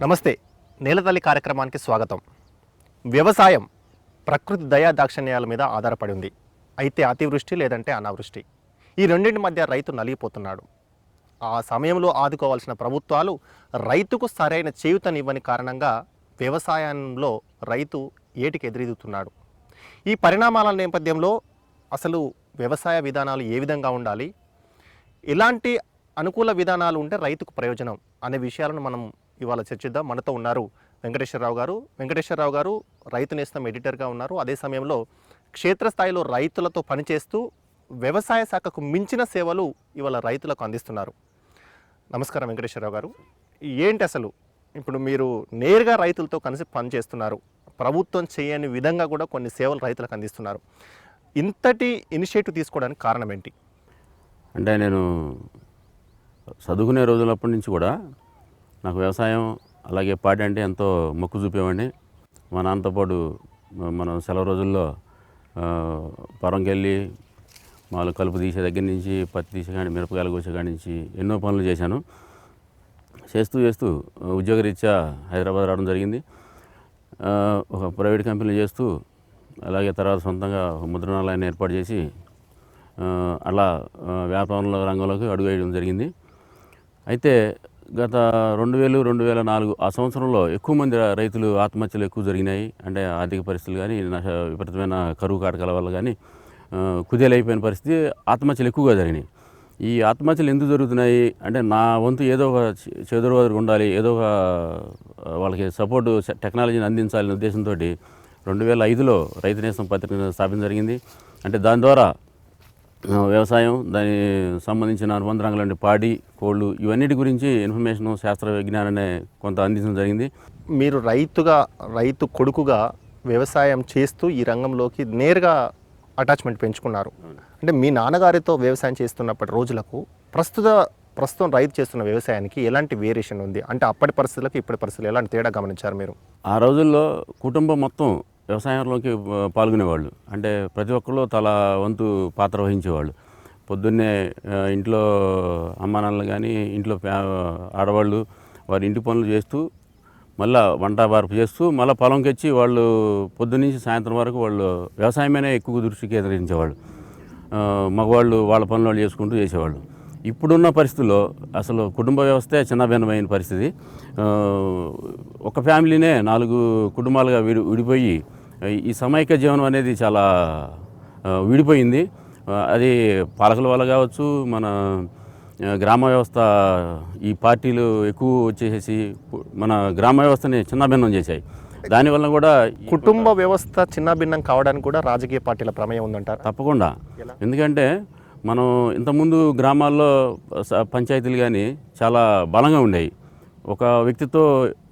నమస్తే. నేలతల్లి కార్యక్రమానికి స్వాగతం. వ్యవసాయం ప్రకృతి దయా దాక్షిణ్యాల మీద ఆధారపడి ఉంది. అయితే అతివృష్టి లేదంటే అనావృష్టి, ఈ రెండింటి మధ్య రైతు నలిగిపోతున్నాడు. ఆ సమయంలో ఆదుకోవాల్సిన ప్రభుత్వాలు రైతుకు సరైన చేయూతనివ్వని కారణంగా వ్యవసాయంలో రైతు ఏటికి ఎదురెదుగుతున్నాడు. ఈ పరిణామాల నేపథ్యంలో అసలు వ్యవసాయ విధానాలు ఏ విధంగా ఉండాలి, ఎలాంటి అనుకూల విధానాలు ఉంటే రైతుకు ప్రయోజనం అనే విషయాలను మనం ఇవాళ చర్చిద్దాం. మనతో ఉన్నారు వెంకటేశ్వరరావు గారు. వెంకటేశ్వరరావు గారు రైతు నేస్తం ఎడిటర్గా ఉన్నారు. అదే సమయంలో క్షేత్రస్థాయిలో రైతులతో పనిచేస్తూ వ్యవసాయ శాఖకు మించిన సేవలు ఇవాళ రైతులకు అందిస్తున్నారు. నమస్కారం వెంకటేశ్వరరావు గారు. ఏంటి అసలు ఇప్పుడు మీరు నేరుగా రైతులతో కలిసి పనిచేస్తున్నారు, ప్రభుత్వం చేయని విధంగా కూడా కొన్ని సేవలు రైతులకు అందిస్తున్నారు. ఇంతటి ఇనిషియేటివ్ తీసుకోవడానికి కారణం ఏంటి? అంటే నేను చదువుకునే రోజులప్పటి నుంచి కూడా నాకు వ్యవసాయం అలాగే పాడి అంటే ఎంతో మొక్కు చూపేవాడిని. మా నాన్నతో పాటు మనం సెలవు రోజుల్లో పొలంకి వెళ్ళి మాలు కలుపు తీసే దగ్గర నుంచి పత్తి తీసే కానీ మిరపకాయలు కోసే కాడి నుంచి ఎన్నో పనులు చేశాను. చేస్తూ ఉద్యోగరీత్యా హైదరాబాద్ రావడం జరిగింది. ఒక ప్రైవేట్ కంపెనీలు చేస్తూ అలాగే తర్వాత సొంతంగా ముద్రణాలయాన్ని ఏర్పాటు చేసి అలా వ్యాపారంలో రంగంలోకి అడుగు వేయడం జరిగింది. అయితే గత 2000-2004 ఆ సంవత్సరంలో ఎక్కువ మంది రైతులు ఆత్మహత్యలు ఎక్కువ జరిగినాయి. అంటే ఆర్థిక పరిస్థితులు కానీ విపరీతమైన కరువు కాటకాల వల్ల కానీ కుదేలైపోయిన పరిస్థితి, ఆత్మహత్యలు ఎక్కువగా జరిగినాయి. ఈ ఆత్మహత్యలు ఎందుకు జరుగుతున్నాయి అంటే నా వంతు ఏదో ఒక చెదురువదురు ఉండాలి, ఏదో ఒక వాళ్ళకి సపోర్టు టెక్నాలజీని అందించాలనే ఉద్దేశంతో 2005లో రైతు నేస్తం పత్రికను స్థాపించడం జరిగింది. అంటే దాని ద్వారా వ్యవసాయం, దానికి సంబంధించిన అనుబంధ రంగాలంటే పాడి, కోళ్ళు, ఇవన్నిటి గురించి ఇన్ఫర్మేషన్, శాస్త్ర విజ్ఞానాన్ని కొంత అందించడం జరిగింది. మీరు రైతు కొడుకుగా వ్యవసాయం చేస్తూ ఈ రంగంలోకి నేరుగా అటాచ్మెంట్ పెంచుకున్నారు. అంటే మీ నాన్నగారితో వ్యవసాయం చేస్తున్నప్పటి రోజులకు ప్రస్తుతం రైతు చేస్తున్న వ్యవసాయానికి ఎలాంటి వేరియేషన్ ఉంది? అంటే అప్పటి పరిస్థితులకు ఇప్పటి పరిస్థితులు ఎలాంటి తేడా గమనించారు మీరు? ఆ రోజుల్లో కుటుంబం మొత్తం వ్యవసాయంలోకి పాల్గొనేవాళ్ళు. అంటే ప్రతి ఒక్కరు తల వంతు పాత్ర వహించేవాళ్ళు. పొద్దున్నే ఇంట్లో అమ్మానాన్నలు కానీ ఇంట్లో ఆడవాళ్ళు వారి ఇంటి పనులు చేస్తూ మళ్ళీ వంట బార్పు చేస్తూ మళ్ళీ పొలంకి వచ్చి వాళ్ళు పొద్దున్నుంచి సాయంత్రం వరకు వాళ్ళు వ్యవసాయమైనా ఎక్కువ దృష్టి కేంద్రించేవాళ్ళు. మగవాళ్ళు వాళ్ళ పనులు వాళ్ళు చేసుకుంటూ చేసేవాళ్ళు. ఇప్పుడున్న పరిస్థితుల్లో అసలు కుటుంబ వ్యవస్థే చిన్నభిన్నమైన పరిస్థితి. ఒక ఫ్యామిలీనే 4 కుటుంబాలుగా విడిపోయి ఈ సమైక్య జీవనం అనేది చాలా విడిపోయింది. అది పాలకుల వల్ల కావచ్చు, మన గ్రామ వ్యవస్థ, ఈ పార్టీలు ఎక్కువ వచ్చేసేసి మన గ్రామ వ్యవస్థని చిన్నభిన్నం చేశాయి. దానివల్ల కూడా కుటుంబ వ్యవస్థ చిన్నభిన్నం కావడానికి కూడా రాజకీయ పార్టీల ప్రమేయం ఉందంటారు? తప్పకుండా. ఎందుకంటే మనం ఇంతకుముందు గ్రామాల్లో పంచాయతీలు కానీ చాలా బలంగా ఉండేవి. ఒక వ్యక్తితో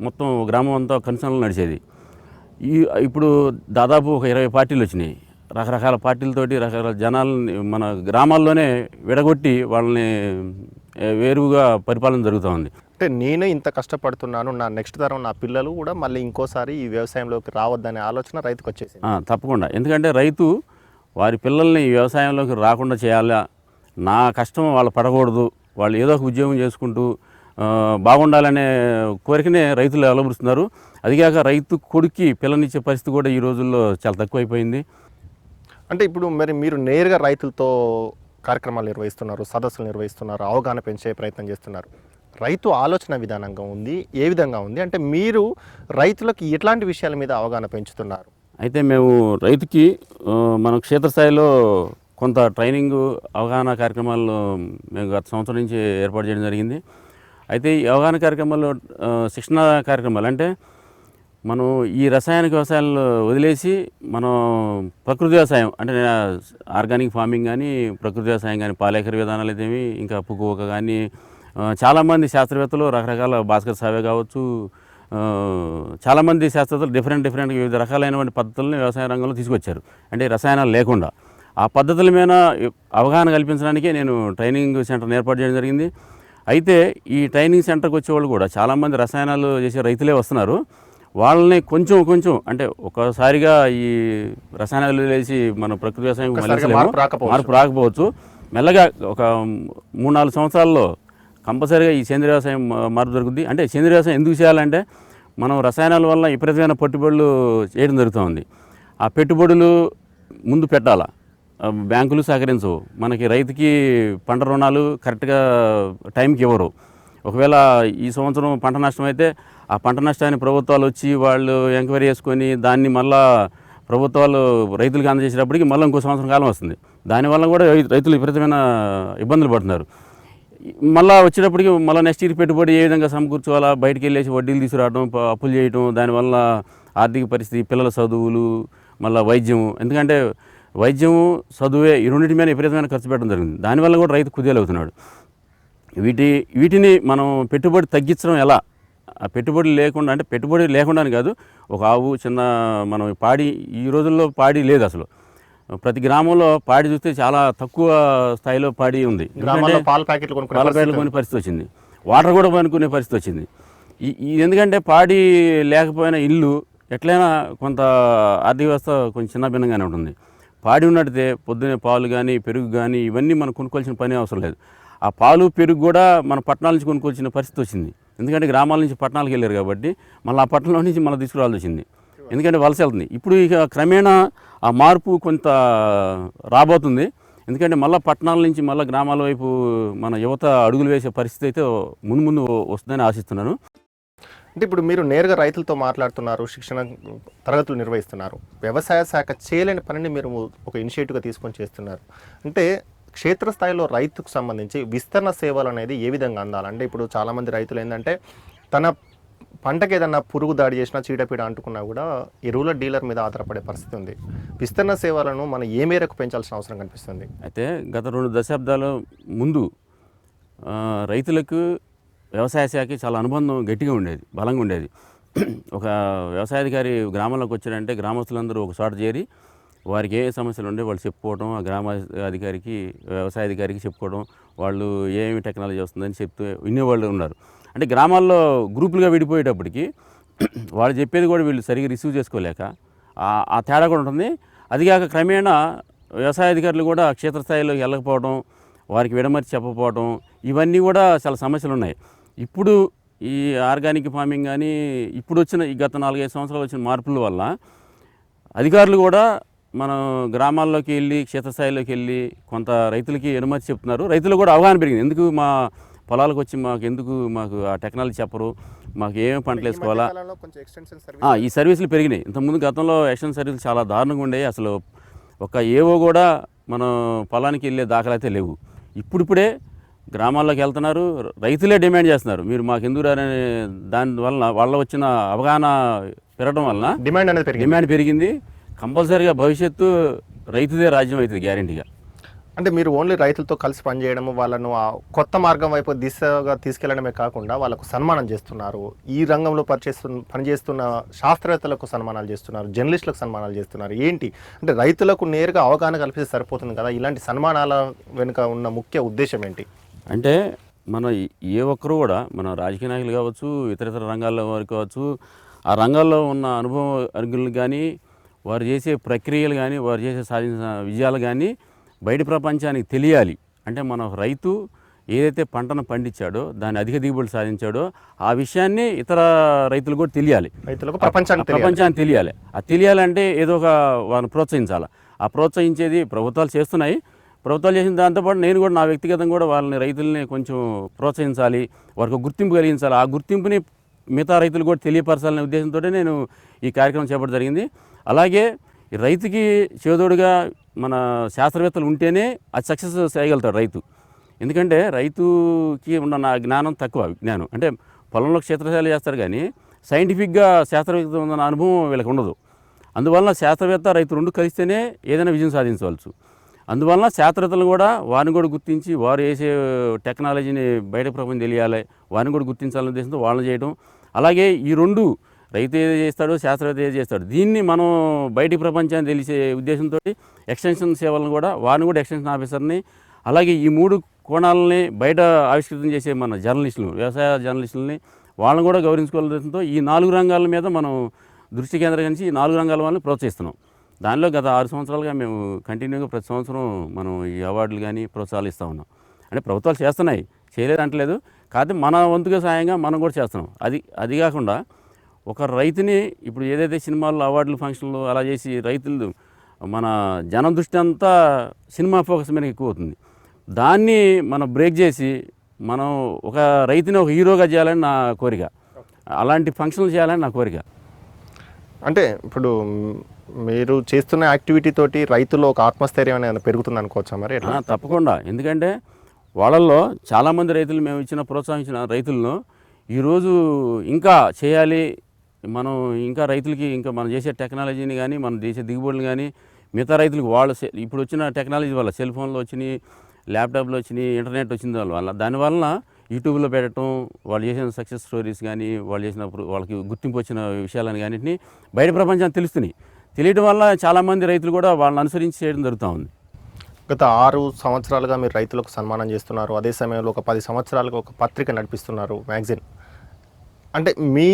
మొత్తం గ్రామం అంతా కన్సర్న్లు నడిచేది. ఇప్పుడు దాదాపు ఒక 20 పార్టీలు వచ్చినాయి. రకరకాల పార్టీలతోటి రకరకాల జనాలని మన గ్రామాల్లోనే విడగొట్టి వాళ్ళని వేరుగా పరిపాలన జరుగుతూ ఉంది. అంటే నేనే ఇంత కష్టపడుతున్నాను, నా నెక్స్ట్ తరం నా పిల్లలు కూడా మళ్ళీ ఇంకోసారి ఈ వ్యవసాయంలోకి రావద్దనే ఆలోచన రైతుకు వచ్చేసింది. తప్పకుండా. ఎందుకంటే రైతు వారి పిల్లల్ని ఈ వ్యవసాయంలోకి రాకుండా చేయాలా, నా కష్టం వాళ్ళు పడకూడదు, వాళ్ళు ఏదో ఒక ఉద్యోగం చేసుకుంటూ బాగుండాలనే కోరికనే రైతులు అలవరుస్తున్నారు. అదిగాక రైతు కొడుక్కి పిల్లనిచ్చే పరిస్థితి కూడా ఈ రోజుల్లో చాలా తక్కువైపోయింది. అంటే ఇప్పుడు మరి మీరు నేరుగా రైతులతో కార్యక్రమాలు నిర్వహిస్తున్నారు, సదస్సులు నిర్వహిస్తున్నారు, అవగాహన పెంచే ప్రయత్నం చేస్తున్నారు. రైతు ఆలోచన విధానంగా ఉంది, ఏ విధంగా ఉంది? అంటే మీరు రైతులకు ఎట్లాంటి విషయాల మీద అవగాహన పెంచుతున్నారు? అయితే మేము రైతుకి మన క్షేత్రస్థాయిలో కొంత ట్రైనింగ్, అవగాహన కార్యక్రమాలు మేము గత సంవత్సరం నుంచి ఏర్పాటు చేయడం జరిగింది. అయితే ఈ అవగాహన కార్యక్రమాల్లో శిక్షణ కార్యక్రమాలు అంటే మనం ఈ రసాయనిక వ్యవసాయాలను వదిలేసి మనం ప్రకృతి వ్యవసాయం అంటే ఆర్గానిక్ ఫార్మింగ్ కానీ, ప్రకృతి వ్యవసాయం కానీ, పాలేకర విధానాలు అయితేమి, ఇంకా పుక్కుక కానీ, చాలామంది శాస్త్రవేత్తలు రకరకాల భాస్కర్ సావే కావచ్చు, చాలామంది శాస్త్రవేత్తలు డిఫరెంట్ వివిధ రకాలైనటువంటి పద్ధతులను వ్యవసాయ రంగంలో తీసుకొచ్చారు. అంటే రసాయనాలు లేకుండా ఆ పద్ధతుల మీద అవగాహన కల్పించడానికే నేను ట్రైనింగ్ సెంటర్ని ఏర్పాటు చేయడం జరిగింది. అయితే ఈ ట్రైనింగ్ సెంటర్కి వచ్చేవాళ్ళు కూడా చాలామంది రసాయనాలు చేసే రైతులే వస్తున్నారు. వాళ్ళని కొంచెం అంటే ఒకసారిగా ఈ రసాయనాలు వేసి మన ప్రకృతి వ్యవసాయం మార్పు రాకపోవచ్చు. మెల్లగా ఒక 3-4 సంవత్సరాల్లో కంపల్సరీగా ఈ సేంద్రీయ వ్యవసాయం మార్పు జరుగుద్ది. అంటే సేంద్రీయ వ్యవసాయం ఎందుకు చేయాలంటే మనం రసాయనాల వల్ల విపరీతమైన పెట్టుబడులు చేయడం జరుగుతుంది. ఆ పెట్టుబడులు ముందు పెట్టాలా, బ్యాంకులు సహకరించవు, మనకి రైతుకి పంట రుణాలు కరెక్ట్గా టైంకి ఇవ్వరు. ఒకవేళ ఈ సంవత్సరం పంట నష్టం అయితే ఆ పంట నష్టాన్ని ప్రభుత్వాలు వచ్చి వాళ్ళు ఎంక్వైరీ చేసుకొని దాన్ని మళ్ళా ప్రభుత్వాలు రైతులకు అందజేసేటప్పటికి మళ్ళీ ఇంకో సంవత్సరం కాలం వస్తుంది. దానివల్ల కూడా రైతులు విపరీతమైన ఇబ్బందులు పడుతున్నారు. మళ్ళీ వచ్చేటప్పటికి మళ్ళీ నెక్స్ట్ ఇయర్ పెట్టుబడి ఏ విధంగా సమకూర్చోవాలా, బయటికి వెళ్ళేసి వడ్డీలు తీసుకురావడం, అప్పులు చేయడం, దానివల్ల ఆర్థిక పరిస్థితి, పిల్లల చదువులు, మళ్ళీ వైద్యము. ఎందుకంటే వైద్యము చదువే ఈ రెండింటి మీద విపరీతమైన ఖర్చు పెట్టడం జరిగింది. దానివల్ల కూడా రైతు కుదేలవుతున్నాడు. వీటిని మనం పెట్టుబడి తగ్గించడం ఎలా, ఆ పెట్టుబడి లేకుండా, అంటే పెట్టుబడి లేకుండానే కాదు, ఒక ఆవు చిన్న మనం పాడి, ఈ రోజుల్లో పాడి లేదు అసలు. ప్రతి గ్రామంలో పాడి చూస్తే చాలా తక్కువ స్థాయిలో పాడి ఉంది. గ్రామాల్లో పాల ప్యాకెట్లు కొనే పరిస్థితి వచ్చింది, వాటర్ కూడా కొనుక్కునే పరిస్థితి వచ్చింది. ఎందుకంటే పాడి లేకపోయినా ఇల్లు ఎట్లయినా కొంత ఆర్థిక వ్యవస్థ కొంచెం చిన్న భిన్నంగానే ఉంటుంది. పాడి ఉన్నట్టే పొద్దునే పాలు కానీ పెరుగు కానీ ఇవన్నీ మనం కొనుక్కోవాల్సిన పని అవసరం లేదు. ఆ పాలు పెరుగు కూడా మన పట్టణాల నుంచి కొనుక్కోవాల్సిన పరిస్థితి వచ్చింది. ఎందుకంటే గ్రామాల నుంచి పట్టణాలకు వెళ్ళారు కాబట్టి మళ్ళీ ఆ పట్టణంలో నుంచి మళ్ళీ తీసుకురావాల్సి వచ్చింది. ఎందుకంటే వలస వెళ్తుంది. ఇప్పుడు ఇక క్రమేణా ఆ మార్పు కొంత రాబోతుంది. ఎందుకంటే మళ్ళీ పట్టణాల నుంచి మళ్ళీ గ్రామాల వైపు మన యువత అడుగులు వేసే పరిస్థితి అయితే ముందు వస్తుందని ఆశిస్తున్నాను. అంటే ఇప్పుడు మీరు నేరుగా రైతులతో మాట్లాడుతున్నారు, శిక్షణ తరగతులు నిర్వహిస్తున్నారు. వ్యవసాయ శాఖ చేయలేని పనిని మీరు ఒక ఇనిషియేటివ్గా తీసుకొని చేస్తున్నారు. అంటే క్షేత్రస్థాయిలో రైతుకు సంబంధించి విస్తరణ సేవలు అనేది ఏ విధంగా అందాలంటే, ఇప్పుడు చాలామంది రైతులు ఏంటంటే తన పంటకి ఏదన్నా పురుగు దాడి చేసినా, చీడపీడ అంటుకున్నా కూడా ఎరువుల డీలర్ మీద ఆధారపడే పరిస్థితి ఉంది. విస్తరణ సేవలను మనం ఏ మేరకు పెంచాల్సిన అవసరం కనిపిస్తుంది? అయితే గత 2 దశాబ్దాల ముందు రైతులకు వ్యవసాయ శాఖకి చాలా అనుబంధం గట్టిగా ఉండేది, బలంగా ఉండేది. ఒక వ్యవసాయాధికారి గ్రామంలోకి వచ్చాడంటే గ్రామస్తులందరూ ఒక చోట చేరి వారికి ఏ సమస్యలు ఉండే వాళ్ళు చెప్పుకోవడం, ఆ గ్రామ అధికారికి, వ్యవసాయ అధికారికి చెప్పుకోవడం, వాళ్ళు ఏమి టెక్నాలజీ వస్తుందని చెప్తూ వినేవాళ్ళు ఉన్నారు. అంటే గ్రామాల్లో గ్రూపులుగా విడిపోయేటప్పటికి వాళ్ళు చెప్పేది కూడా వీళ్ళు సరిగ్గా రిసీవ్ చేసుకోలేక ఆ తేడా కూడా ఉంటుంది. అదిగాక క్రమేణా వ్యవసాయ అధికారులు కూడా క్షేత్రస్థాయిలోకి వెళ్ళకపోవడం, వారికి విడమర్చి చెప్పకపోవడం, ఇవన్నీ కూడా చాలా సమస్యలు ఉన్నాయి. ఇప్పుడు ఈ ఆర్గానిక్ ఫార్మింగ్ కానీ ఇప్పుడు వచ్చిన ఈ గత 4-5 సంవత్సరాలు వచ్చిన మార్పుల వల్ల అధికారులు కూడా మనం గ్రామాల్లోకి వెళ్ళి క్షేత్రస్థాయిలోకి వెళ్ళి కొంత రైతులకి అనుమతి చెప్తున్నారు. రైతులు కూడా అవగాహన పెరిగింది. ఎందుకు మా పొలాలకు వచ్చి మాకు ఆ టెక్నాలజీ చెప్పరు, మాకు ఏమేమి పంటలు వేసుకోవాలా, ఈ సర్వీసులు పెరిగినాయి. ఇంతకుముందు గతంలో ఎక్స్టెన్షన్ సర్వీసులు చాలా దారుణంగా ఉండేవి. అసలు ఒక ఏవో కూడా మనం పొలానికి వెళ్ళే దాఖలైతే లేవు. ఇప్పుడిప్పుడే గ్రామాల్లోకి వెళ్తున్నారు, రైతులే డిమాండ్ చేస్తున్నారు, మీరు మాకు ఎందుకు రారనే దానివల్ల వాళ్ళ వచ్చిన అవగాహన పెరగడం వలన డిమాండ్ పెరిగింది. కంపల్సరీగా భవిష్యత్తు రైతుదే రాజ్యం అవుతుంది గ్యారెంటీగా. అంటే మీరు ఓన్లీ రైతులతో కలిసి పనిచేయడము, వాళ్ళను ఆ కొత్త మార్గం వైపు దిశగా తీసుకెళ్లడమే కాకుండా వాళ్ళకు సన్మానం చేస్తున్నారు. ఈ రంగంలో పనిచేస్తున్న శాస్త్రవేత్తలకు సన్మానాలు చేస్తున్నారు, జర్నలిస్టులకు సన్మానాలు చేస్తున్నారు. ఏంటి అంటే రైతులకు నేరుగా అవగాహన కల్పిస్తే సరిపోతుంది కదా, ఇలాంటి సన్మానాల వెనుక ఉన్న ముఖ్య ఉద్దేశం ఏంటి? అంటే మన ఏ ఒక్కరు కూడా, మన రాజకీయ నాయకులు కావచ్చు, ఇతర రంగాల్లో వారు కావచ్చు, ఆ రంగాల్లో ఉన్న అనుభవజ్ఞులు కానీ, వారు చేసే ప్రక్రియలు కానీ, వారు చేసే సాధించిన విజయాలు కానీ బయట ప్రపంచానికి తెలియాలి. అంటే మన రైతు ఏదైతే పంటను పండించాడో, దాన్ని అధిక దిగుబడి సాధించాడో, ఆ విషయాన్ని ఇతర రైతులు కూడా తెలియాలి, రైతులకు ప్రపంచానికి తెలియాలి. అది తెలియాలంటే ఏదో ఒక వాళ్ళని ప్రోత్సహించాలి. ఆ ప్రోత్సహించేది ప్రభుత్వాలు చేస్తున్నాయి. ప్రభుత్వాలు చేసిన దాంతోపాటు నేను కూడా నా వ్యక్తిగతంగా కూడా వాళ్ళని, రైతుల్ని కొంచెం ప్రోత్సహించాలి, వారికి గుర్తింపు కలిగించాలి. ఆ గుర్తింపుని మిగతా రైతులు కూడా తెలియపరచాలనే ఉద్దేశంతో నేను ఈ కార్యక్రమం చేపట్టడం జరిగింది. అలాగే రైతుకి చేదోడుగా మన శాస్త్రవేత్తలు ఉంటేనే అది సక్సెస్ చేయగలుగుతాడు రైతు. ఎందుకంటే రైతుకి ఉన్న జ్ఞానం తక్కువ, విజ్ఞానం అంటే పొలంలో క్షేత్రశాల చేస్తారు కానీ సైంటిఫిక్గా శాస్త్రవేత్త ఉన్న అనుభవం వీళ్ళకి ఉండదు. అందువలన శాస్త్రవేత్త రైతు రెండు కలిస్తేనే ఏదైనా విజయం సాధించవచ్చు. అందువలన శాస్త్రవేత్తలు కూడా వారిని కూడా గుర్తించి, వారు వేసే టెక్నాలజీని బయట ప్రపంచం తెలియాలి, వారిని కూడా గుర్తించాలనే ఉద్దేశంతో వాళ్ళని చేయడం. అలాగే ఈ రెండు, రైతు ఏదో చేస్తాడో శాస్త్రవేత్త ఏదో చేస్తాడు, దీన్ని మనం బయటి ప్రపంచాన్ని తెలిసే ఉద్దేశంతో ఎక్స్టెన్షన్ సేవలను కూడా, వారిని కూడా ఎక్స్టెన్షన్ ఆఫీసర్ని, అలాగే ఈ 3 కోణాలని బయట ఆవిష్కృతం చేసే మన జర్నలిస్టులు, వ్యవసాయ జర్నలిస్టులని వాళ్ళని కూడా గౌరవించుకోవాలనే ఉద్దేశంతో ఈ 4 రంగాల మీద మనం దృష్టి కేంద్రీకరించి ఈ 4 రంగాల వాళ్ళని ప్రోత్సహిస్తున్నాం. దానిలో గత 6 సంవత్సరాలుగా మేము కంటిన్యూగా ప్రతి సంవత్సరం మనం ఈ అవార్డులు కానీ ప్రోత్సాహాలు ఇస్తూ ఉన్నాం. అంటే ప్రభుత్వాలు చేస్తున్నాయి, చేయలేదు అంటలేదు, కాకపోతే మన వంతుగా సాయంగా మనం కూడా చేస్తున్నాం. అది కాకుండా ఒక రైతుని ఇప్పుడు ఏదైతే సినిమాల్లో అవార్డులు ఫంక్షన్లు అలా చేసి రైతులు మన జనం దృష్టి అంతా సినిమా ఫోకస్ మీద ఎక్కువ అవుతుంది. దాన్ని మనం బ్రేక్ చేసి మనం ఒక రైతుని ఒక హీరోగా చేయాలని నా కోరిక. అలాంటి ఫంక్షన్లు చేయాలని నా కోరిక. అంటే ఇప్పుడు మీరు చేస్తున్న యాక్టివిటీ తోటి రైతుల్లో ఒక ఆత్మస్థైర్యం అనేది పెరుగుతుంది అనుకోవచ్చా మరి ఎట్లా? తప్పకుండా. ఎందుకంటే వాళ్ళల్లో చాలామంది రైతులు మేము ప్రోత్సహించిన రైతులను ఈరోజు ఇంకా చేయాలి, మనం ఇంకా రైతులకి ఇంకా మనం చేసే టెక్నాలజీని కానీ మనం చేసే దిగుబడులు కానీ మిగతా రైతులకు ఇప్పుడు వచ్చిన టెక్నాలజీ వల్ల సెల్ ఫోన్లు వచ్చినాయి, ల్యాప్టాప్లు వచ్చినాయి, ఇంటర్నెట్ వచ్చింది వల్ల దానివల్ల యూట్యూబ్లో పెట్టడం, వాళ్ళు చేసిన సక్సెస్ స్టోరీస్ కానీ వాళ్ళు చేసినప్పుడు వాళ్ళకి గుర్తింపు వచ్చిన విషయాలను కానీ బయట ప్రపంచానికి తెలుస్తున్నాయి. తెలియడం వల్ల చాలామంది రైతులు కూడా వాళ్ళని అనుసరించి చేయడం జరుగుతూ ఉంది. గత 6 సంవత్సరాలుగా మీరు రైతులకు సన్మానం చేస్తున్నారు. అదే సమయంలో ఒక 10 సంవత్సరాలుగా ఒక పత్రిక నడిపిస్తున్నారు, మ్యాగజైన్. అంటే మీ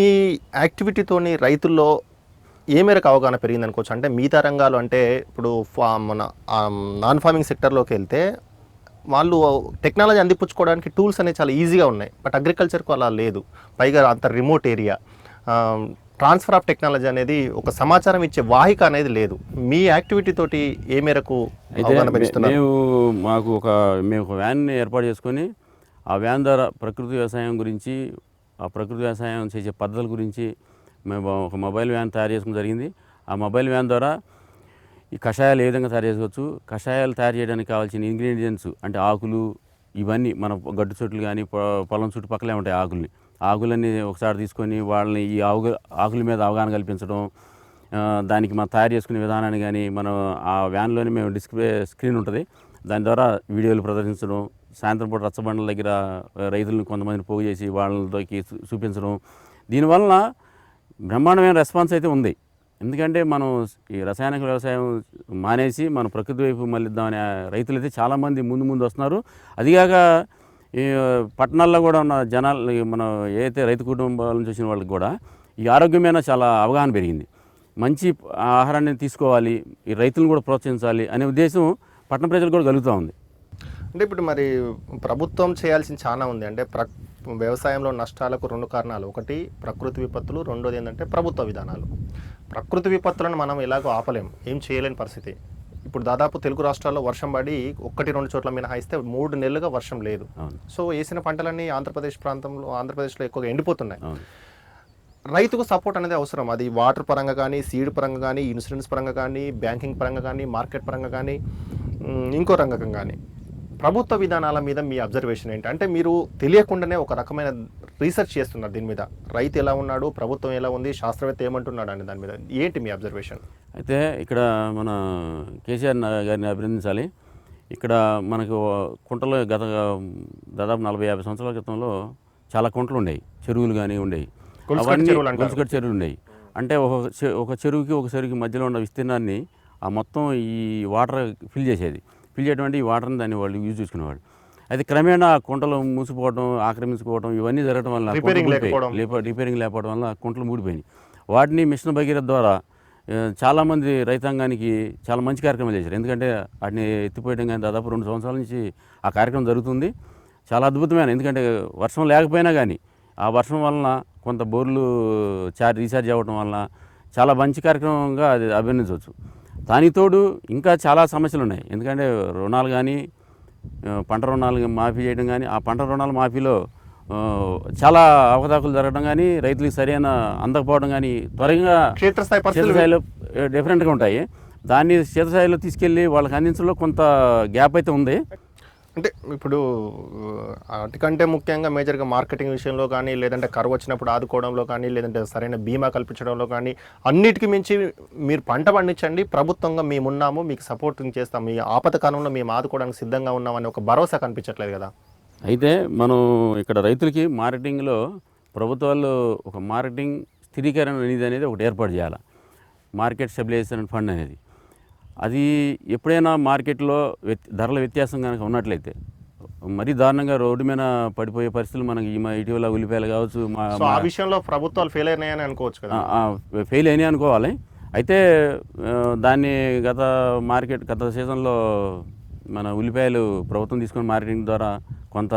యాక్టివిటీతోని రైతుల్లో ఏ మేరకు అవగాహన పెరిగింది అనుకోవచ్చు? అంటే మిగతా రంగాలు అంటే ఇప్పుడు మన నాన్ ఫార్మింగ్ సెక్టర్లోకి వెళ్తే వాళ్ళు టెక్నాలజీ అందిపుచ్చుకోవడానికి టూల్స్ అనేవి చాలా ఈజీగా ఉన్నాయి. బట్ అగ్రికల్చర్కు అలా లేదు. పైగా అంత remote area, transfer of technology అనేది, ఒక సమాచారం ఇచ్చే వాహిక అనేది లేదు. మీ యాక్టివిటీ తోటి ఏ మేరకు అవగాహన పెంచుతున్నారు? మేము ఒక వ్యాన్ని ఏర్పాటు చేసుకొని ఆ వ్యాన్ ద్వారా ప్రకృతి వ్యవసాయం గురించి, ఆ ప్రకృతి వ్యవసాయం చేసే పద్ధతుల గురించి మేము ఒక మొబైల్ వ్యాన్ తయారు చేసుకోవడం జరిగింది. ఆ మొబైల్ వ్యాన్ ద్వారా ఈ కషాయాలు ఏ విధంగా తయారు చేసుకోవచ్చు, కషాయాలు తయారు చేయడానికి కావాల్సిన ఇంగ్రీడియంట్స్ అంటే ఆకులు, ఇవన్నీ మన గడ్డు చెట్లు కానీ పొలం చుట్టుపక్కలే ఉంటాయి ఆకులన్నీ ఒకసారి తీసుకొని వాళ్ళని ఈ ఆకుల మీద అవగాహన కల్పించడం, దానికి మనం తయారు చేసుకునే విధానాన్ని కానీ మనం ఆ వ్యాన్లోనే మేము డిస్ప్లే స్క్రీన్ ఉంటుంది, దాని ద్వారా వీడియోలు ప్రదర్శించడం, సాయంత్రం పూట రచ్చబండల దగ్గర రైతులను కొంతమందిని పోగు చేసి వాళ్ళకి చూపించడం. దీనివల్ల బ్రహ్మాండమైన రెస్పాన్స్ అయితే ఉంది. ఎందుకంటే మనం ఈ రసాయనిక వ్యవసాయం మానేసి మన ప్రకృతి వైపు మళ్ళిద్దామనే రైతులు అయితే చాలామంది ముందు వస్తున్నారు. అదిగాక ఈ పట్టణాల్లో కూడా ఉన్న జనాలు, మన ఏదైతే రైతు కుటుంబాల నుంచి వచ్చిన వాళ్ళకి కూడా ఈ ఆరోగ్యమైన చాలా అవగాహన పెరిగింది. మంచి ఆహారాన్ని తీసుకోవాలి, ఈ రైతులను కూడా ప్రోత్సహించాలి అనే ఉద్దేశం పట్టణ ప్రజలు కూడా కలుగుతూ ఉంది. అంటే ఇప్పుడు మరి ప్రభుత్వం చేయాల్సింది చాలా ఉంది. అంటే వ్యవసాయంలో నష్టాలకు 2 కారణాలు. ఒకటి ప్రకృతి విపత్తులు, రెండోది ఏంటంటే ప్రభుత్వ విధానాలు. ప్రకృతి విపత్తులను మనం ఎలాగో ఆపలేం, ఏం చేయలేని పరిస్థితి. ఇప్పుడు దాదాపు తెలుగు రాష్ట్రాల్లో వర్షం పడి 1-2 చోట్ల మినహాయిస్తే 3 నెలలుగా వర్షం లేదు. సో వేసిన పంటలన్నీ ఆంధ్రప్రదేశ్లో ఎక్కువగా ఎండిపోతున్నాయి. రైతుకు సపోర్ట్ అనేది అవసరం. అది వాటర్ పరంగా కానీ, సీడ్ పరంగా కానీ, ఇన్సూరెన్స్ పరంగా కానీ, బ్యాంకింగ్ పరంగా కానీ, మార్కెట్ పరంగా కానీ, ఇంకో రంగం కానీ. ప్రభుత్వ విధానాల మీద మీ అబ్జర్వేషన్ ఏంటి? అంటే మీరు తెలియకుండానే ఒక రకమైన రీసెర్చ్ చేస్తున్నారు దీని మీద. రైతు ఎలా ఉన్నాడు, ప్రభుత్వం ఎలా ఉంది, శాస్త్రవేత్త ఏమంటున్నాడు అనే దాని మీద ఏంటి మీ అబ్జర్వేషన్? అయితే ఇక్కడ మన కేసీఆర్ గారిని అభినందించాలి. ఇక్కడ మనకు కుంటలు దాదాపు 40-50 సంవత్సరాల క్రితంలో చాలా కుంటలు ఉండేవి, చెరువులు కానీ ఉండేవి, గొలుసుకట్టు చెరువులు ఉండేవి. అంటే ఒక చెరువుకి మధ్యలో ఉన్న విస్తీర్ణాన్ని ఆ మొత్తం ఈ వాటర్ ఫిల్ చేయడం అంటే ఈ వాటర్ని దాన్ని వాళ్ళు యూజ్ చేసుకునేవాళ్ళు. అయితే క్రమేణా కుంటలు మూసిపోవడం, ఆక్రమించుకోవడం ఇవన్నీ జరగడం వల్ల రిపేరింగ్ లేకపోవడం వల్ల కుంటలు మూడిపోయినాయి. వాటిని మిషన్ భగీరథ ద్వారా చాలామంది రైతాంగానికి చాలా మంచి కార్యక్రమాలు చేశారు. ఎందుకంటే వాటిని ఎత్తిపోయడం కానీ దాదాపు 2 సంవత్సరాల నుంచి ఆ కార్యక్రమం జరుగుతుంది. చాలా అద్భుతమైన, ఎందుకంటే వర్షం లేకపోయినా కానీ ఆ వర్షం వలన కొంత బోర్లు రీఛార్జ్ అవ్వడం వలన చాలా మంచి కార్యక్రమంగా అది అభినందించవచ్చు. దానికి తోడు ఇంకా చాలా సమస్యలు ఉన్నాయి. ఎందుకంటే రుణాలు కానీ, పంట రుణాలు మాఫీ చేయడం కానీ, ఆ పంట రుణాల మాఫీలో చాలా అవకతవకలు జరగడం కానీ, రైతులకు సరైన అందకపోవడం కానీ త్వరగా క్షేత్రస్థాయిలో డిఫరెంట్గా ఉంటాయి. దాన్ని క్షేత్రస్థాయిలో తీసుకెళ్ళి వాళ్ళకి అందించడంలో కొంత గ్యాప్ అయితే ఉంది. అంటే ఇప్పుడు వాటికంటే ముఖ్యంగా మేజర్గా మార్కెటింగ్ విషయంలో కానీ, లేదంటే కరువు వచ్చినప్పుడు ఆదుకోవడంలో కానీ, లేదంటే సరైన బీమా కల్పించడంలో కానీ, అన్నిటికీ మించి మీరు పంట పండించండి, ప్రభుత్వంగా మేమున్నాము, మీకు సపోర్టింగ్ చేస్తాం, మీ ఆపద కాలంలో మేము ఆదుకోవడానికి సిద్ధంగా ఉన్నామని ఒక భరోసా కనిపించట్లేదు కదా. అయితే మనం ఇక్కడ రైతులకి మార్కెటింగ్లో ప్రభుత్వాలు ఒక మార్కెటింగ్ స్థిరీకరణ నిధి అనేది ఒకటి ఏర్పాటు చేయాలి, మార్కెట్ స్టెబిలైజేషన్ ఫండ్ అనేది. అది ఎప్పుడైనా మార్కెట్లో ధరల వ్యత్యాసం కనుక ఉన్నట్లయితే మరీ దారుణంగా రోడ్డు మీద పడిపోయే పరిస్థితులు మనకి ఇటీవల ఉల్లిపాయలు కావచ్చు, ఆ విషయంలో ప్రభుత్వాలు ఫెయిల్ అయినాయని అనుకోవచ్చు కదా. ఫెయిల్ అయినాయి అనుకోవాలి. అయితే దాన్ని గత సీజన్లో మన ఉల్లిపాయలు ప్రభుత్వం తీసుకొని మార్కెటింగ్ ద్వారా కొంత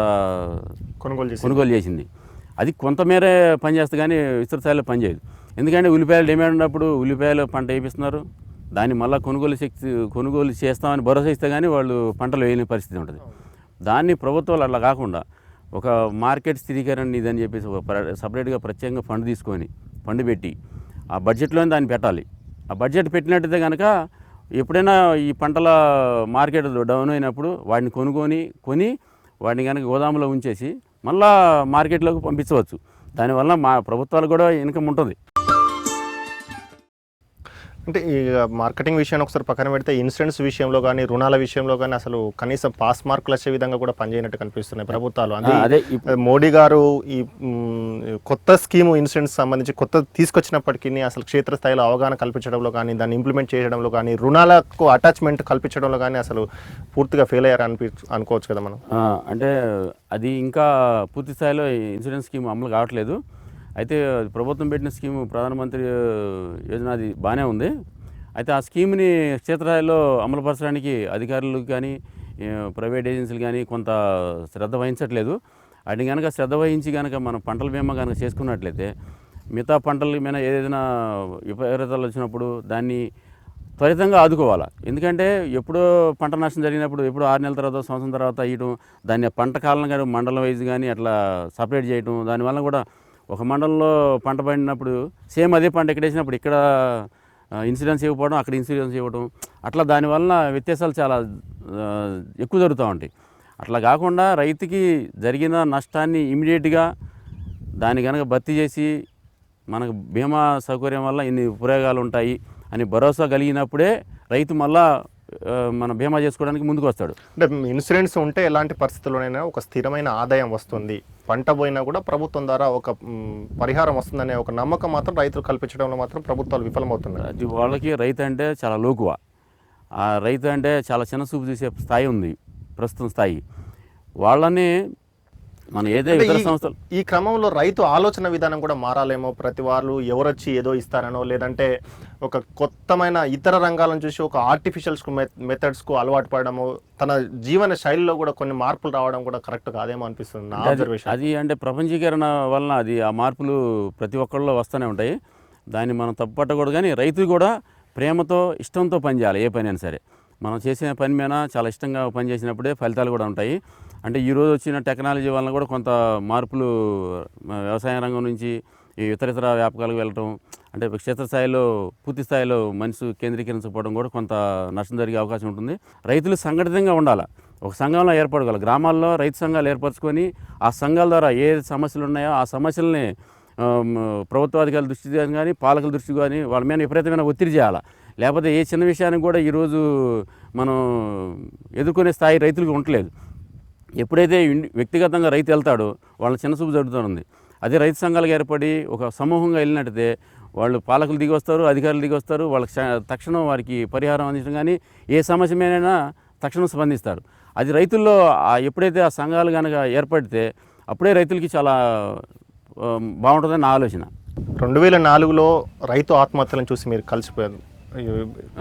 కొనుగోలు చేసింది. అది కొంతమేరే పనిచేస్తే కానీ విస్తృత స్థాయిలో పనిచేయదు. ఎందుకంటే ఉల్లిపాయలు డిమాండ్ ఉన్నప్పుడు ఉల్లిపాయలు పంట వేయిస్తున్నారు, దాన్ని మళ్ళీ కొనుగోలు చేస్తామని భరోసా ఇస్తే కానీ వాళ్ళు పంటలు వేయని పరిస్థితి ఉంటుంది. దాన్ని ప్రభుత్వాలు అట్లా కాకుండా ఒక మార్కెట్ స్థిరీకరణ ఇదని చెప్పేసి సపరేట్గా ప్రత్యేకంగా ఫండ్ పెట్టి ఆ బడ్జెట్లోనే దాన్ని పెట్టాలి. ఆ బడ్జెట్ పెట్టినట్టయితే కనుక ఎప్పుడైనా ఈ పంటల మార్కెట్ డౌన్ అయినప్పుడు వాటిని కొని వాటిని కనుక గోదాములో ఉంచేసి మళ్ళా మార్కెట్లోకి పంపించవచ్చు. దానివల్ల మా ప్రభుత్వాలకు కూడా ఇన్కమ్ ఉంటుంది. అంటే ఈ మార్కెటింగ్ విషయాన్ని ఒకసారి పక్కన పెడితే ఇన్సూరెన్స్ విషయంలో కానీ రుణాల విషయంలో కానీ అసలు కనీసం పాస్ మార్కులు వచ్చే విధంగా కూడా పనిచేయనట్టు కనిపిస్తున్నాయి ప్రభుత్వాలు. అదే మోడీ గారు ఈ కొత్త స్కీము ఇన్సూరెన్స్ సంబంధించి కొత్త తీసుకొచ్చినప్పటికీ అసలు క్షేత్రస్థాయిలో అవగాహన కల్పించడంలో కానీ దాన్ని ఇంప్లిమెంట్ చేయడంలో కానీ రుణాలకు అటాచ్మెంట్ కల్పించడంలో కానీ అసలు పూర్తిగా ఫెయిల్ అయ్యారు అనుకోవచ్చు కదా మనం. అంటే అది ఇంకా పూర్తి స్థాయిలో ఇన్సూరెన్స్ స్కీమ్ అమలు కావట్లేదు. అయితే ప్రభుత్వం పెట్టిన స్కీము ప్రధానమంత్రి యోజన అది బాగానే ఉంది. అయితే ఆ స్కీమ్ని క్షేత్రస్థాయిలో అమలుపరచడానికి అధికారులు కానీ ప్రైవేట్ ఏజెన్సీలు కానీ కొంత శ్రద్ధ వహించట్లేదు. వాటిని కనుక శ్రద్ధ వహించి కనుక మనం పంటల బీమా కనుక చేసుకున్నట్లయితే మిగతా పంటల మీద ఏదైనా విపరీతాలు వచ్చినప్పుడు దాన్ని త్వరితంగా ఆదుకోవాలి. ఎందుకంటే ఎప్పుడో పంట నష్టం జరిగినప్పుడు ఎప్పుడో 6 నెలల తర్వాత సంవత్సరం తర్వాత ఇవ్వడం, దాన్ని పంట కాలం కానీ మండలం వైజ్ కానీ అట్లా సపరేట్ చేయడం, దానివల్ల కూడా ఒక మండలంలో పంట పండినప్పుడు సేమ్ అదే పంట ఇక్కడ వేసినప్పుడు ఇక్కడ ఇన్సూరెన్స్ ఇవ్వకపోవడం, అక్కడ ఇన్సూరెన్స్ ఇవ్వడం, అట్లా దానివల్ల వ్యత్యాసాలు చాలా ఎక్కువ జరుగుతూ ఉంటాయి. అట్లా కాకుండా రైతుకి జరిగిన నష్టాన్ని ఇమీడియట్గా దాన్ని కనుక భర్తీ చేసి మనకు బీమా సౌకర్యం వల్ల ఇన్ని ఉపయోగాలు ఉంటాయి అని భరోసా కలిగినప్పుడే రైతు మళ్ళా మన బీమా చేసుకోవడానికి ముందుకు వస్తాడు. అంటే ఇన్సూరెన్స్ ఉంటే ఎలాంటి పరిస్థితుల్లోనైనా ఒక స్థిరమైన ఆదాయం వస్తుంది, పంట పోయినా కూడా ప్రభుత్వం ద్వారా ఒక పరిహారం వస్తుందనే ఒక నమ్మకం మాత్రం రైతులు కల్పించడంలో మాత్రం ప్రభుత్వాలు విఫలమవుతున్నాయి. అది వాళ్ళకి రైతు అంటే చాలా లోకువ, ఆ రైతు అంటే చాలా చిన్న చూపు చూసే స్థాయి ఉంది ప్రస్తుతం స్థాయి. వాళ్ళని మన ఏదైతే ఇతర సంస్థలు ఈ క్రమంలో రైతు ఆలోచన విధానం కూడా మారాలేమో. ప్రతి వాళ్ళు ఎవరొచ్చి ఏదో ఇస్తారనో, లేదంటే ఒక కొత్తమైన ఇతర రంగాలను చూసి ఒక ఆర్టిఫిషియల్ మెథడ్స్కు అలవాటు పడడము, తన జీవన శైలిలో కూడా కొన్ని మార్పులు రావడం కూడా కరెక్ట్ కాదేమో అనిపిస్తుంది నా అబ్జర్వేషన్. అది అంటే ప్రపంచీకరణ వలన అది ఆ మార్పులు ప్రతి ఒక్కళ్ళలో వస్తూనే ఉంటాయి. దాన్ని మనం తప్పుపట్టకూడదు. కానీ రైతు కూడా ప్రేమతో ఇష్టంతో పనిచేయాలి. ఏ పని అయినా సరే మనం చేసిన పని మీద చాలా ఇష్టంగా పని చేసినప్పుడే ఫలితాలు కూడా ఉంటాయి. అంటే ఈరోజు వచ్చిన టెక్నాలజీ వలన కూడా కొంత మార్పులు వ్యవసాయ రంగం నుంచి ఇతర వ్యాపకాలకు వెళ్ళటం, అంటే క్షేత్రస్థాయిలో పూర్తి స్థాయిలో మనిషి కేంద్రీకరించకపోవడం కూడా కొంత నష్టం జరిగే అవకాశం ఉంటుంది. రైతులు సంఘటితంగా ఉండాలి, ఒక సంఘంలో ఏర్పడగలరు. గ్రామాల్లో రైతు సంఘాలు ఏర్పరచుకొని ఆ సంఘాల ద్వారా ఏ సమస్యలు ఉన్నాయో ఆ సమస్యలని ప్రభుత్వాధికారుల దృష్టి కానీ పాలకుల దృష్టి కానీ వాళ్ళ మీద విపరీతమైన ఒత్తిడి చేయాలి. లేకపోతే ఏ చిన్న విషయానికి కూడా ఈరోజు మనం ఎదుర్కొనే స్థాయి రైతులకు ఉండలేదు. ఎప్పుడైతే వ్యక్తిగతంగా రైతు వెళ్తాడో వాళ్ళ చిన్న చూపు జరుగుతుంది. అదే రైతు సంఘాలుగా ఏర్పడి ఒక సమూహంగా వెళ్ళినట్టయితే వాళ్ళు పాలకులు దిగి వస్తారు, అధికారులు దిగి వస్తారు, వాళ్ళకి తక్షణం వారికి పరిహారం అందించడం కానీ ఏ సమస్య మీదైనా తక్షణం స్పందిస్తారు. అది రైతుల్లో ఎప్పుడైతే ఆ సంఘాలు కనుక ఏర్పడితే అప్పుడే రైతులకి చాలా బాగుంటుందని నా ఆలోచన. 2004లో రైతు ఆత్మహత్యలను చూసి మీరు కలిసిపోయారు,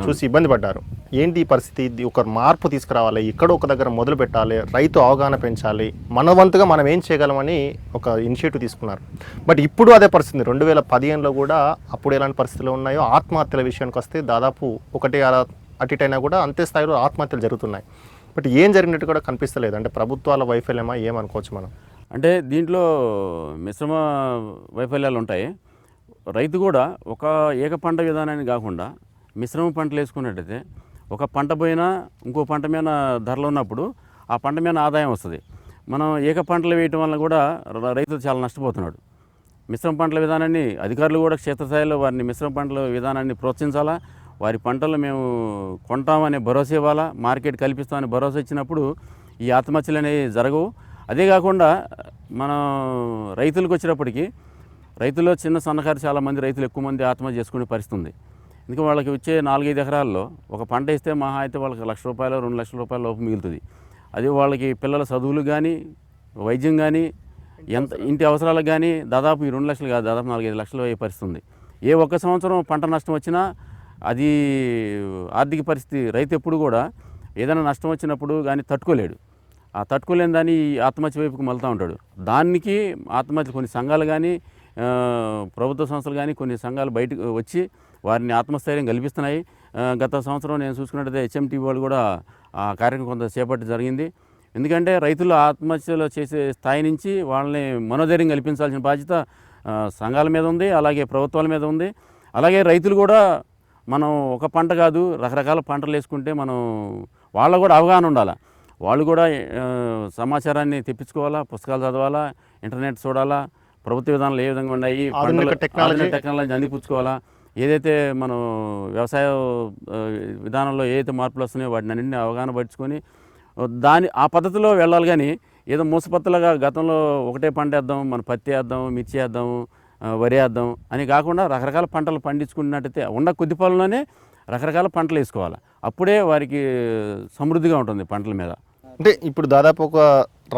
చూసి ఇబ్బంది పడ్డారు. ఏంటి ఈ పరిస్థితి? ఒక మార్పు తీసుకురావాలి, ఎక్కడో ఒక దగ్గర మొదలు పెట్టాలి, రైతు అవగాహన పెంచాలి, మన వంతుగా మనం ఏం చేయగలమని ఒక ఇనిషియేటివ్ తీసుకున్నారు. బట్ ఇప్పుడు అదే పరిస్థితి 2015లో కూడా అప్పుడు ఎలాంటి పరిస్థితులు ఉన్నాయో ఆత్మహత్యల విషయానికి వస్తే దాదాపు ఒకటి అటు ఇటైనా కూడా అంతే స్థాయిలో ఆత్మహత్యలు జరుగుతున్నాయి. బట్ ఏం జరిగినట్టు కూడా కనిపిస్తలేదు. అంటే ప్రభుత్వాల వైఫల్యమా ఏమనుకోవచ్చు మనం? అంటే దీంట్లో మిశ్రమ వైఫల్యాలు ఉంటాయి. రైతు కూడా ఒక ఏక పంట విధానాన్ని కాకుండా మిశ్రమ పంటలు వేసుకున్నట్టయితే ఒక పంట పోయినా ఇంకో పంట మీద ధరలు ఉన్నప్పుడు ఆ పంట మీద ఆదాయం వస్తుంది. మనం ఏక పంటలు వేయటం వల్ల కూడా రైతు చాలా నష్టపోతున్నాడు. మిశ్రమ పంటల విధానాన్ని అధికారులు కూడా క్షేత్రస్థాయిలో వారిని మిశ్రమ పంటల విధానాన్ని ప్రోత్సహించాలా, వారి పంటలు మేము కొంటామనే భరోసా ఇవ్వాలా, మార్కెట్ కల్పిస్తామని భరోసా ఇచ్చినప్పుడు ఈ ఆత్మహత్యలు అనేవి జరగవు. అదే కాకుండా మనం రైతులకు వచ్చినప్పటికీ రైతుల్లో చిన్న సన్నకారు చాలామంది రైతులు ఎక్కువ మంది ఆత్మహత్య చేసుకునే పరిస్థితి ఉంది. ఎందుకంటే వాళ్ళకి వచ్చే 4-5 ఎకరాల్లో ఒక పంట వేస్తే మహా అయితే వాళ్ళకి ₹1,00,000 ₹2,00,000 లోపు మిగులుతుంది. అది వాళ్ళకి పిల్లల చదువులు కానీ వైద్యం కానీ ఇంటి అవసరాలకు కానీ దాదాపు ఈ 2 లక్షలు కాదు, దాదాపు 4-5 లక్షలు అయ్యే పరిస్థితి ఉంది. ఏ ఒక్క సంవత్సరం పంట నష్టం వచ్చినా అది ఆర్థిక పరిస్థితి రైతు ఎప్పుడు కూడా ఏదైనా నష్టం వచ్చినప్పుడు కానీ తట్టుకోలేడు. ఆ తట్టుకోలేని దాన్ని ఆత్మహత్య వైపుకి మళ్తూ ఉంటాడు. దానికి ఆత్మహత్య కొన్ని సంఘాలు కానీ ప్రభుత్వ సంస్థలు కానీ కొన్ని సంఘాలు బయటకు వచ్చి వారిని ఆత్మస్థైర్యం కల్పిస్తున్నాయి. గత సంవత్సరం నేను చూసుకున్నట్టయితే హెచ్ఎంటీ వాళ్ళు కూడా ఆ కార్యక్రమం కొంత చేపట్టి జరిగింది. ఎందుకంటే రైతులు ఆత్మహత్యలు చేసే స్థాయి నుంచి వాళ్ళని మనోధైర్యం కల్పించాల్సిన బాధ్యత సంఘాల మీద ఉంది, అలాగే ప్రభుత్వాల మీద ఉంది. అలాగే రైతులు కూడా మనం ఒక పంట కాదు రకరకాల పంటలు వేసుకుంటే మనం వాళ్ళకు కూడా అవగాహన ఉండాలి. వాళ్ళు కూడా సమాచారాన్ని తెప్పించుకోవాలా, పుస్తకాలు చదవాలా, ఇంటర్నెట్ చూడాలా, ప్రభుత్వ విధానాలు ఏ విధంగా ఉన్నాయి, టెక్నాలజీ అందిపుచ్చుకోవాలా. ఏదైతే మనం వ్యవసాయ విధానంలో ఏదైతే మార్పులు వస్తున్నాయో వాటిని అన్నింటినీ అవగాహన పరుచుకొని ఆ పద్ధతిలో వెళ్ళాలి. కానీ ఏదో మూసపత్తులుగా గతంలో ఒకటే పంట వేద్దాం, మనం పత్తి వేద్దాం, మిర్చి వేద్దాం, వరి వేద్దాం అని కాకుండా రకరకాల పంటలు పండించుకున్నట్టయితే ఉన్న కొద్ది పొలంలోనే రకరకాల పంటలు వేసుకోవాలి. అప్పుడే వారికి సమృద్ధిగా ఉంటుంది పంటల మీద. అంటే ఇప్పుడు దాదాపు ఒక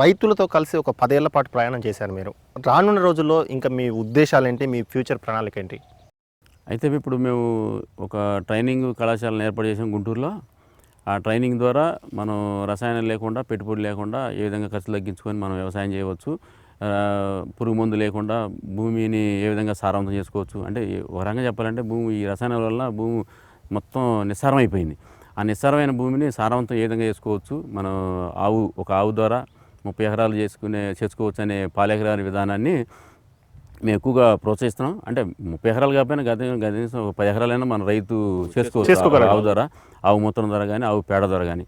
రైతులతో కలిసి ఒక 10 ఏళ్ల పాటు ప్రయాణం చేశారు మీరు. రానున్న రోజుల్లో ఇంకా మీ ఉద్దేశాలు ఏంటి, మీ ఫ్యూచర్ ప్రణాళిక ఏంటి? అయితే ఇప్పుడు మేము ఒక ట్రైనింగ్ కళాశాలను ఏర్పాటు చేసాం గుంటూరులో. ఆ ట్రైనింగ్ ద్వారా మనం రసాయనాలు లేకుండా, పెట్టుబడి లేకుండా ఏ విధంగా ఖర్చు తగ్గించుకొని మనం వ్యవసాయం చేయవచ్చు, పురుగు మందు లేకుండా భూమిని ఏ విధంగా సారవంతం చేసుకోవచ్చు. అంటే ఒక రకంగా చెప్పాలంటే ఈ రసాయనాల వల్ల భూమి మొత్తం నిస్సారం అయిపోయింది. ఆ నిస్సారమైన భూమిని సారవంతం ఏ విధంగా చేసుకోవచ్చు, మనం ఒక ఆవు ద్వారా 30 ఎకరాలు చేసుకోవచ్చు అనే పాలెకరాల విధానాన్ని మేము ఎక్కువగా ప్రోత్సహిస్తున్నాం. అంటే 30 ఎకరాలు కాకపోయినా కనీసం 10 ఎకరాలైనా మన రైతు చేసుకోవచ్చు ఆవు ద్వారా, ఆవు మూత్రం ద్వారా కానీ, ఆవు పేడ ద్వారా కానీ,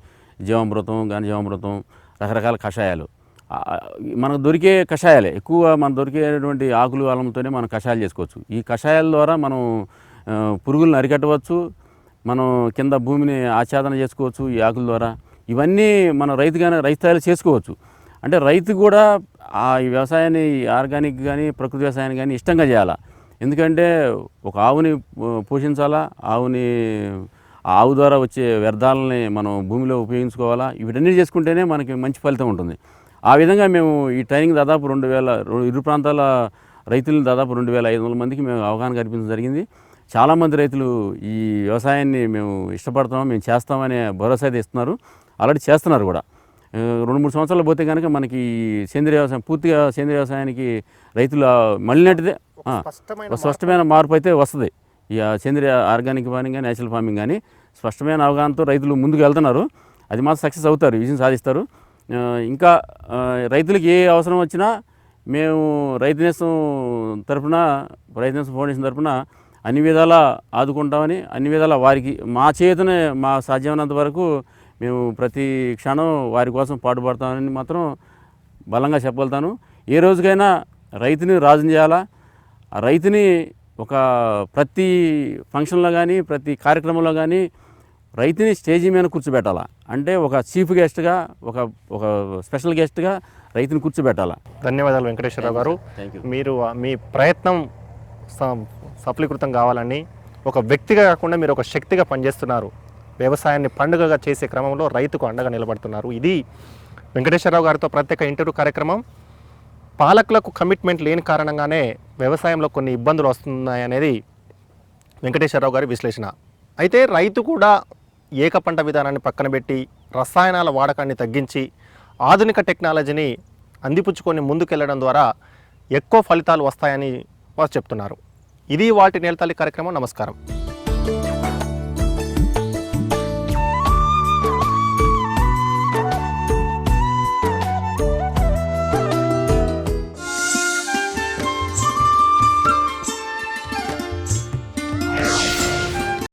జీవామృతం కానీ, జీవామృతం రకరకాల కషాయాలు మనకు దొరికే కషాయాలే ఎక్కువ. మనకు దొరికేటువంటి ఆకులు అలంతోనే మనం కషాయాలు చేసుకోవచ్చు. ఈ కషాయాల ద్వారా మనం పురుగులను అరికట్టవచ్చు, మనం కింద భూమిని ఆచ్ఛాదన చేసుకోవచ్చు ఈ ఆకుల ద్వారా. ఇవన్నీ మన రైతు స్థాయిలో చేసుకోవచ్చు. అంటే రైతు కూడా ఈ వ్యవసాయాన్ని ఆర్గానిక్ కానీ ప్రకృతి వ్యవసాయాన్ని కానీ ఇష్టంగా చేయాలా. ఎందుకంటే ఒక ఆవుని పోషించాలా, ఆవు ద్వారా వచ్చే వ్యర్థాలని మనం భూమిలో ఉపయోగించుకోవాలా. వీటన్నీ చేసుకుంటేనే మనకి మంచి ఫలితం ఉంటుంది. ఆ విధంగా మేము ఈ ట్రైనింగ్ దాదాపు 2 ప్రాంతాల రైతులను దాదాపు 2500 మందికి మేము అవగాహన కల్పించడం జరిగింది. చాలామంది రైతులు ఈ వ్యవసాయాన్ని మేము ఇష్టపడతాం, మేము చేస్తామనే భరోసా అయితే ఇస్తున్నారు. ఆల్రెడీ చేస్తున్నారు కూడా. 2-3 సంవత్సరాలు పోతే కనుక మనకి సేంద్రీయ వ్యవసాయం పూర్తిగా సేంద్రీయ వ్యవసాయానికి రైతులు మళ్ళినట్టుదే స్పష్టమైన మార్పు అయితే వస్తుంది. ఈ సేంద్రీయ ఆర్గానిక్ ఫార్మింగ్ కానీ, నేచురల్ ఫార్మింగ్ కానీ స్పష్టమైన అవగాహనతో రైతులు ముందుకు వెళ్తున్నారు. అది మాత్రం సక్సెస్ అవుతారు, విజయం సాధిస్తారు. ఇంకా రైతులకు ఏ అవసరం వచ్చినా మేము రైతు నేస్తం ఫౌండేషన్ తరఫున అన్ని విధాలా ఆదుకుంటామని, అన్ని విధాలా వారికి మా చేతనే మా సాధ్యమైనంత వరకు మేము ప్రతి క్షణం వారి కోసం పాటుపడతామని మాత్రం బలంగా చెప్పగలుగుతాను. ఏ రోజుకైనా రైతుని రాజుని చేయాలా, ఆ రైతుని ప్రతి ఫంక్షన్లో కానీ, ప్రతి కార్యక్రమంలో కానీ రైతుని స్టేజీ మీద కూర్చోబెట్టాలా. అంటే ఒక చీఫ్ గెస్ట్గా, ఒక స్పెషల్ గెస్ట్గా రైతుని కూర్చోబెట్టాలా. ధన్యవాదాలు వెంకటేశ్వరరావు గారు. మీరు మీ ప్రయత్నం సఫలీకృతం కావాలని ఒక వ్యక్తిగా కాకుండా మీరు ఒక శక్తిగా పనిచేస్తున్నారు. వ్యవసాయాన్ని పండుగగా చేసే క్రమంలో రైతుకు అండగా నిలబడుతున్నారు. ఇది వెంకటేశ్వరరావు గారితో ప్రత్యేక ఇంటర్వ్యూ కార్యక్రమం. పాలకులకు కమిట్మెంట్ లేని కారణంగానే వ్యవసాయంలో కొన్ని ఇబ్బందులు వస్తున్నాయనేది వెంకటేశ్వరరావు గారి విశ్లేషణ. అయితే రైతు కూడా ఏకపంట విధానాన్ని పక్కన పెట్టి రసాయనాల వాడకాన్ని తగ్గించి ఆధునిక టెక్నాలజీని అందిపుచ్చుకొని ముందుకెళ్లడం ద్వారా ఎక్కువ ఫలితాలు వస్తాయని వారు చెప్తున్నారు. ఇది వాటి నేలతల్లి కార్యక్రమం. నమస్కారం.